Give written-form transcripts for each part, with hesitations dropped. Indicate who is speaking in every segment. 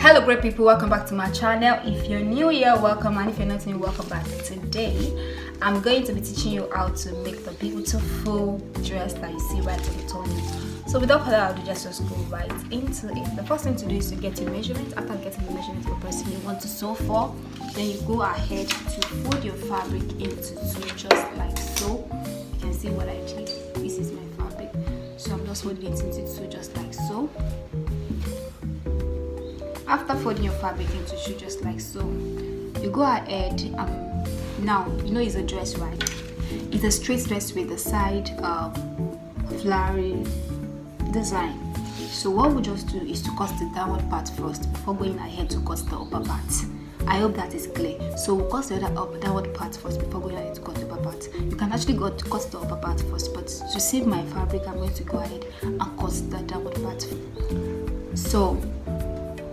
Speaker 1: Hello great people, welcome back to my channel. If you're new here, welcome, and if you're not new, welcome back. Today I'm going to be teaching you how to make the beautiful dress that you see right on the tunnel. So without further ado, just go right into it. The first thing to do is to get your measurements. After getting the measurements of the person you want to sew for, then you go ahead to fold your fabric into two, just like so. You can see what I did. This is my fabric, so I'm just folding it into two, just like so. After folding your fabric into two, just like so, you go ahead. Now you know it's a dress, right? It's a straight dress with the side flowery design. So what we just do is to cut the downward part first before going ahead to cut the upper part. I hope that is clear. So we'll cut the other downward part first before going ahead to cut the upper part. You can actually go to cut the upper part first, but to save my fabric, I'm going to go ahead and cut the downward part. So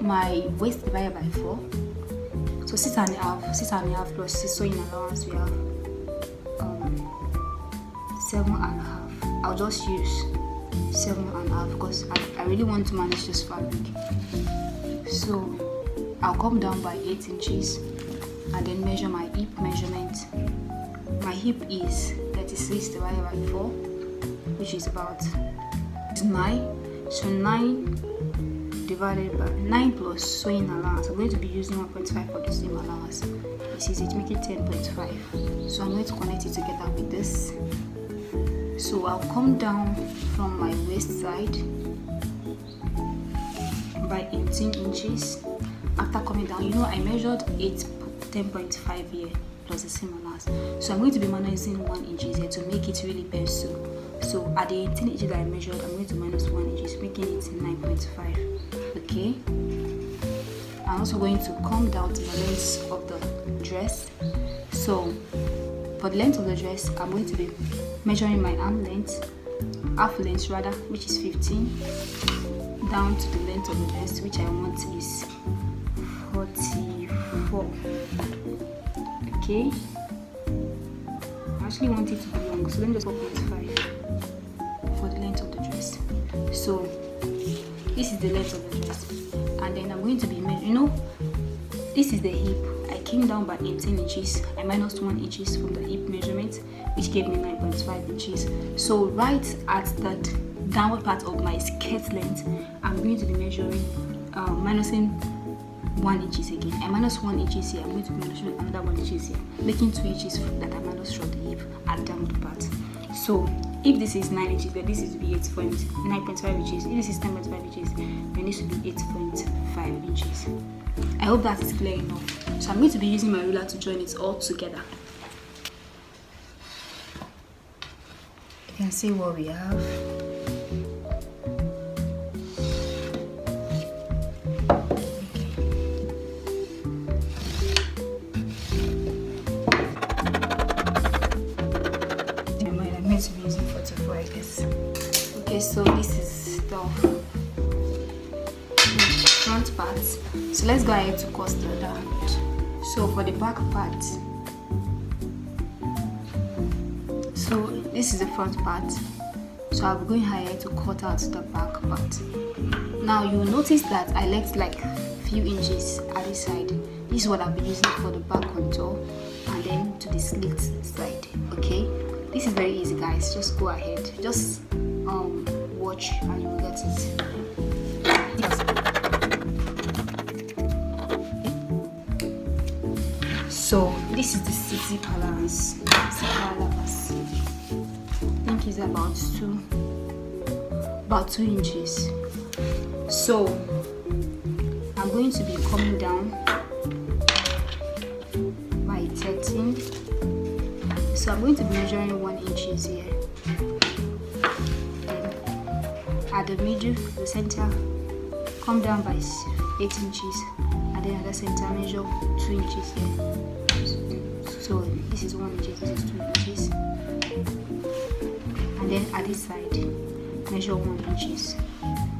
Speaker 1: my waist divided by 4, so 6.5 plus 6 sewing allowance, we have 7.5. I'll just use 7.5 because I really want to manage this fabric. So I'll come down by 8 inches and then measure my hip measurement. My hip is 36 divided by 4, which is about 9. So 9 divided by 9 plus sewing allowance. I'm going to be using 1.5 for the sewing allowance. This is it, make it 10.5. So I'm going to connect it together with this. So I'll come down from my waist side by 18 inches. After coming down, you know I measured 10.5 here plus the sewing allowance. So I'm going to be minusing 1 inch here to make it really bare. So at the 18 inches that I measured, I'm going to minus 1 inch, making it 9.5. Okay, I'm also going to come down to the length of the dress. So for the length of the dress, I'm going to be measuring my arm length, half length rather, which is 15, down to the length of the dress, which I want is 44. Okay, I actually want it to be long, so let me just 4.5 for the length of the dress. So this is the length of the dress, and then I'm going to be measuring. You know, this is the hip. I came down by 18 inches. I minus 1 inches from the hip measurement, which gave me 9.5 inches. So right at the downward part of my skirt length, I'm going to be measuring, minusing 1 inches again. I minus 1 inches here. I'm going to be measuring another 1 inches here, making 2 inches that I minus from the hip at downward part. So if this is 9 inches, then this is to be 9.5 inches. If this is 10.5 inches, then this will be 8.5 inches. I hope that is clear enough. So I'm going to be using my ruler to join it all together. You can see what we have. To be using 44, I guess. Okay, so this is the front part. So let's go ahead to cut the other hand. So for the back part, so this is the front part. So I'll be going ahead to cut out the back part. Now you'll notice that I left like few inches at this side. This is what I'll be using for the back contour, and then to the slit side. Okay. This is very easy, guys. Just go ahead. Just watch and you will get it. So this is the zip allowance. I think it's about 2 inches. So I'm going to be coming down by 13. So I'm going to be measuring 1 inches here. Then at the middle, the center, come down by 8 inches, and then at the center, measure 2 inches here. So this is 1 inch, this is 2 inches, and then at this side, measure 1 inches.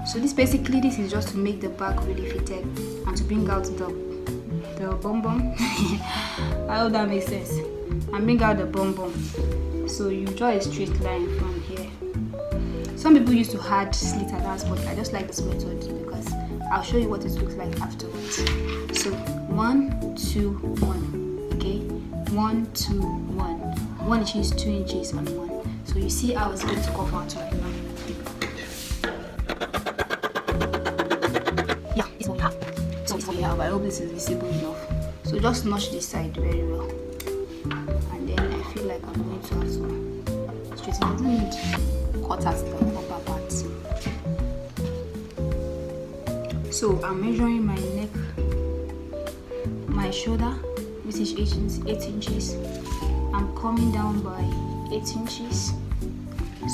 Speaker 1: So this is just to make the back really fitted and to bring out the bum bum. I hope that makes sense. And bring out the bum bum. So you draw a straight line from here. Some people used to add slit allowance, but I just like this method because I'll show you what it looks like afterwards. So 1 2 1. Okay, 1 2 1. 1 inch is 2 inches on 1. So you see how it's going to come out right now. Yeah, it's what we have. So it's what we have. I hope this is visible enough. So just notch this side very well, and then I feel like I'm going to have to straighten. I don't need to cut out the upper part. So I'm measuring my neck, my shoulder, which is 8 inches. I'm coming down by 8 inches.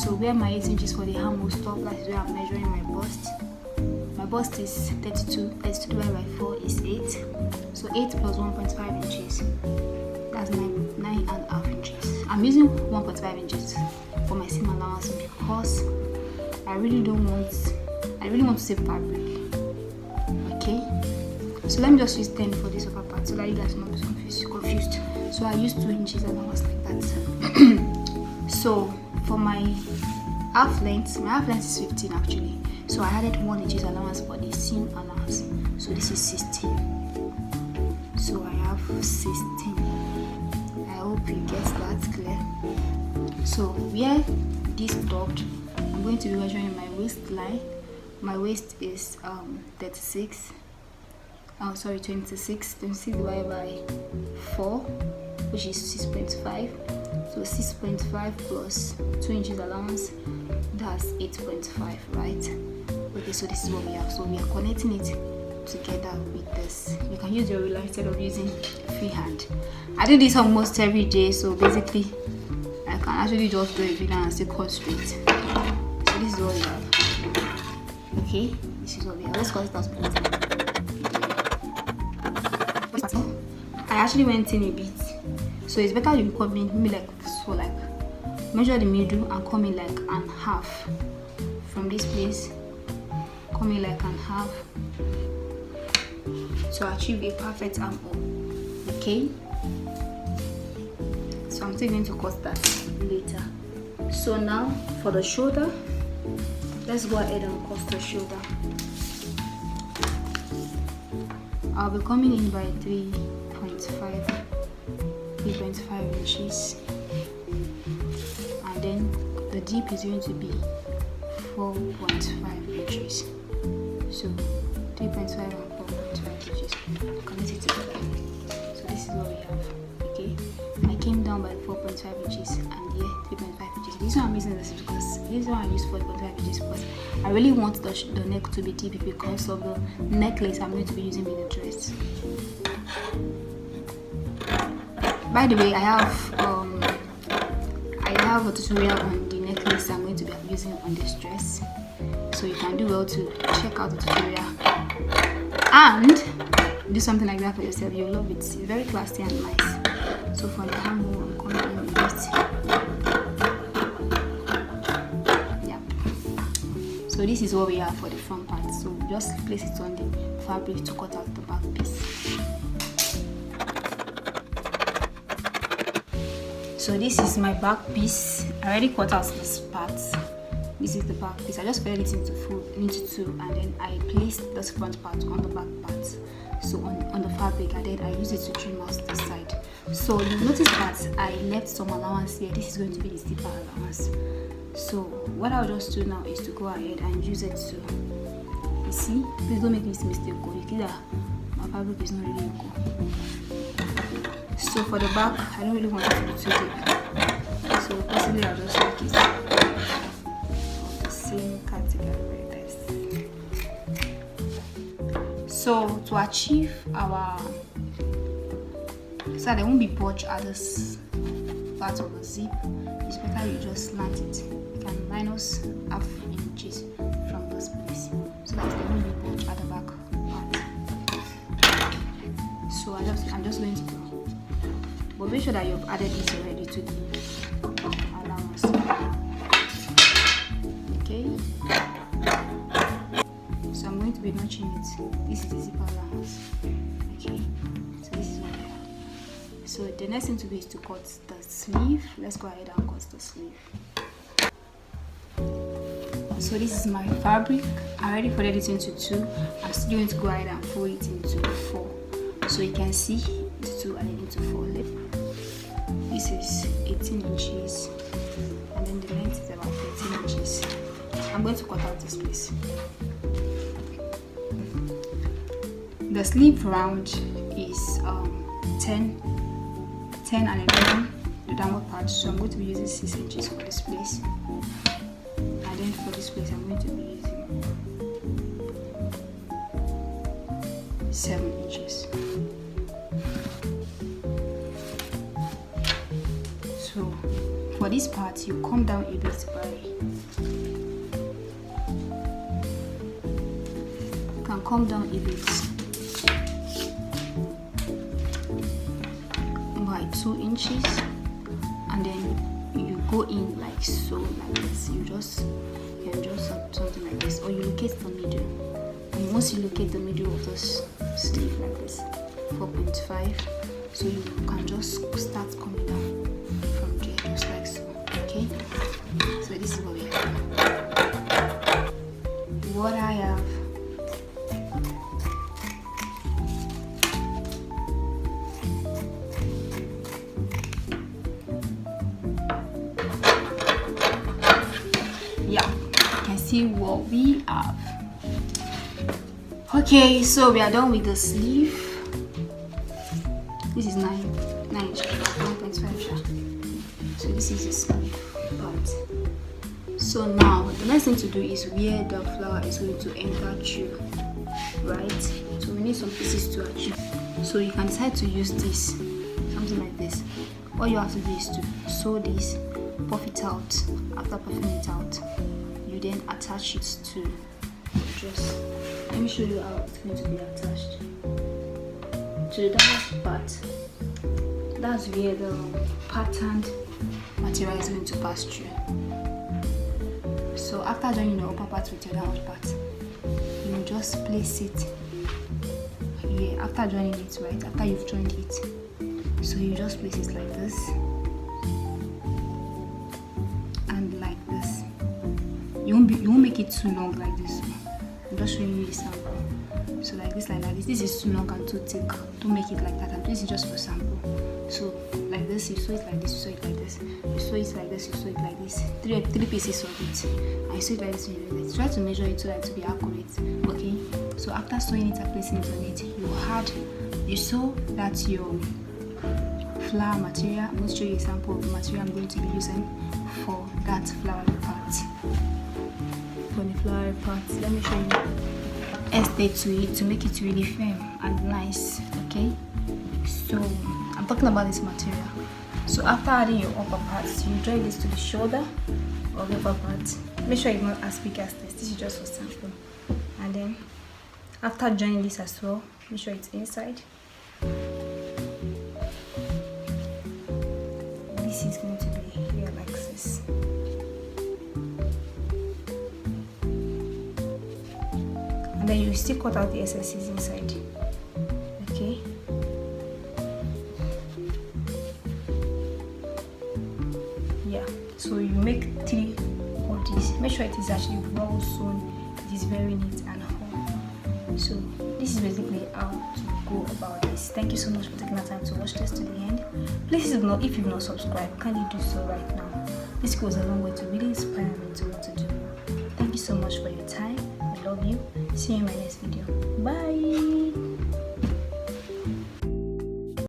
Speaker 1: So where my 8 inches for the arm will stop, that is where I'm measuring my bust. My bust is 32 divided by 4 is 8. So 8 plus 1.5 inches, that's 9.5 inches. I'm using 1.5 inches for my seam allowance because I really want to save fabric. Okay, so let me just use 10 for this upper part so that you guys will not be confused. So I use 2 inches allowance like that. So for my half length is 15 actually. So I added 1 inches allowance for the seam allowance. So this is 16. So I have 16. I hope you get that clear. So where this stopped, I'm going to be measuring my waistline. My waist is 26 divided by 4, which is 6.5. So 6.5 plus 2 inches allowance, that's 8.5, right? Okay, so this is what we have. So we are connecting it together with this. You can use your ruler instead of using freehand. I do this almost every day, so basically I can actually just do a ruler and still cut straight. So this is what we have. Okay, this is what we have. Let's cut it out. I actually went in a bit, so it's better you come in maybe like so, like measure the middle and come in like an half from this place. Come in like an half to achieve a perfect armhole. Okay, so I'm still going to cut that later. So now for the shoulder, let's go ahead and cut the shoulder. I'll be coming in by 3.5 inches, and then the deep is going to be 4.5 inches. So 3.5 and 4.5 inches. Connect it together. So this is what we have. Okay, I came down by 4.5 inches and here 3.5 inches. This one I'm using this because this one I use 4.5 inches because I really want the neck to be deep because of the necklace I'm going to be using in the dress. By the way, I have a tutorial on the necklace I'm going to be using on this dress, so you can do well to check out the tutorial and do something like that for yourself. You'll love it. It's very classy and nice. So for the armhole, I'm coming in with it. Yeah. So this is what we have for the front part. So just place it on the fabric to cut out the back piece. So this is my back piece. I already cut out this part. This is the back piece. I just folded it into two, and then I placed this front part on the back part. So on the fabric, and then I use it to trim out the side. So you notice that I left some allowance here. This is going to be the zipper allowance. So what I'll just do now is to go ahead and use it to, you see, please don't make this mistake. You see that my fabric is not really equal. So for the back, I don't really want it to be too deep. So possibly I'll just make it of the same category like this. So to achieve our, so there won't be bulge at this part of the zip, it's better you just slant it. You can minus half inches from this place so that there won't be bulge at the back part. So I'm just going to go. But make sure that you've added this already to the allowance. Okay. So I'm going to be notching it. This is the zipper allowance. Okay. So this is what I have. So the next thing to do is to cut the sleeve. Let's go ahead and cut the sleeve. So this is my fabric. I already folded it into 2. I'm still going to go ahead and fold it into 4. So you can see the 2 and then into 4. This is 18 inches and then the length is about 13 inches. I'm going to cut out this piece. The sleeve round is 10 and 11, the downward part. So I'm going to be using 6 inches for this place. And then for this place, I'm going to be using 7 inches. So for this part, you come down a bit come down a bit by 2 inches, and then you go in like so, like this. You can just something like this, or you locate the middle. And once you locate the middle of this sleeve like this, 4.5, so you can just start coming down from there, just like so. Okay, so this is what we have. What I have. Yeah, you can see what we have. Okay, so we are done with the sleeve. This is 9 inches, 1.5. So this is the sleeve part. So now the next thing to do is where the flower is going to enter through, right? So we need some pieces to achieve. So you can decide to use this, something like this. All you have to do is to sew this, puff it out. After puffing it out, you then attach it to the dress. Let me show you how it's going to be attached to the downward part. That's where the patterned material is going to pass through. So after joining the upper part with your downward part, you will just place it here. After joining it, right? After you've joined it, so you just place it like this and like this. You won't make it too long like this. I'm just showing you a sample. So like this, like this. This is too long and too thick. Don't make it like that. And this is just for sample. So like this, you sew it like this, you sew it like this, you sew it like this, you sew it like this. Three pieces of it. And you sew it like this, you like this. Try to measure it so that to be accurate. Okay. So after sewing it and placing it on it, you sew that your flower material. I'm going to show you a sample of the material I'm going to be using for that flower part. For the flower part, let me show you. Estate to it to make it really firm and nice. Okay. So I'm talking about this material. So after adding your upper parts, you join this to the shoulder of the upper part. Make sure it's not as big as this. This is just for sample. And then after joining this as well, make sure it's inside. This is going to be here like this. And then you still cut out the excesses inside. Okay. Yeah. So you make 3 of these. Make sure it is actually well sewn. It is very neat and whole. So this is basically how to go about this. Thank you so much for taking the time to watch this to the end. Please, if you've not subscribed, kindly do so right now. This goes a long way to really inspire me to want to do more. Thank you so much for your time. I love you. See you in my next video. Bye.